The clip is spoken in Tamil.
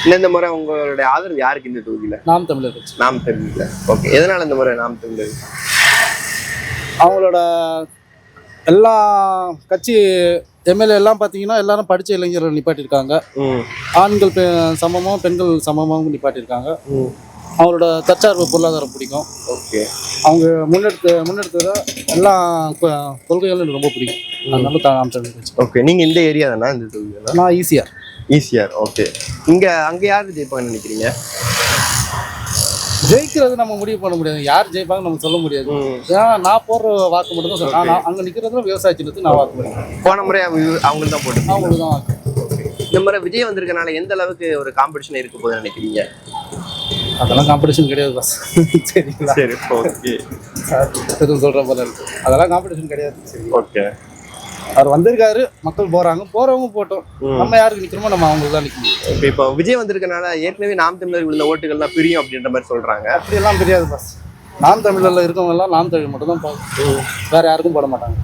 இந்த முறை உங்களுடைய ஆதரவு யாருக்கு இந்த தொகுதியில? நாம் தமிழர் கட்சி. நாம் தமிழ்ல. ஓகே, எதனால இந்த முறை நாம் தமிழர்? அவங்களோட எல்லா கட்சி எம்எல்ஏ எல்லாம் பார்த்தீங்கன்னா எல்லாரும் படித்த இளைஞர்கள் நிப்பாட்டியிருக்காங்க. ஆண்கள் சமமாகவும் பெண்கள் சமமாகவும் நிப்பாட்டியிருக்காங்க. அவங்களோட தற்சார்பு பொருளாதாரம் பிடிக்கும். ஓகே, அவங்க முன்னெடுத்தத எல்லா கொள்கைகளும் எனக்கு ரொம்ப பிடிக்கும். அதனால நாம் தமிழர் கட்சி. ஓகே, நீங்க இந்த ஏரியா தானா? இந்த தொகுதியில நான் ஈசிஆர். ஈசிஆர். ஓகே, அங்க யாரு ஜெயிப்பாங்கன்னு நினைக்கிறீங்க? ஜெயிக்கிறது நம்ம முடிவு பண்ண முடியாது, யார் ஜெயிப்பாங்க நம்ம சொல்ல முடியாது. ஏன்னா நான் போடுற வாக்கு மட்டும் தான் சொல்றேன். நான் அங்க நிக்கிறதுல விவசாய சின்னத்துக்கு நான் வாக்கு போடுறேன். போன முறை அவங்களுக்கு தான் போட்டு அவங்களுக்கு தான் வாக்கு. இந்த முறை விஜய் வந்திருக்கனால எந்த அளவுக்கு ஒரு காம்படிஷன் இருக்க போகுதுன்னு நினைக்கிறீங்க? அதெல்லாம் காம்படிஷன் கிடையாது பாஸ். சரிங்களா? சரி, ஓகே. எதுவும் சொல்ற போல இருக்கு. அதெல்லாம் காம்படிஷன் கிடையாது. சரி, ஓகே. அவர் வந்திருக்காரு, மக்கள் போறாங்க, போறவங்க போட்டோம். நம்ம யாருக்கு நிக்கிறோமோ நம்ம அவங்களுக்கு தான் நிக்கணும். இப்போ விஜய் வந்திருக்கனால ஏற்கனவே நாம் தமிழர் விழுந்த ஓட்டுகள்லாம் பிரியும் அப்படின்ற மாதிரி சொல்றாங்க. அப்படியெல்லாம் தெரியாது பாஸ். நாம் தமிழர்ல இருக்கவங்க எல்லாம் நாம் தமிழ் மட்டும் தான் வேற யாருக்கும் போட மாட்டாங்க.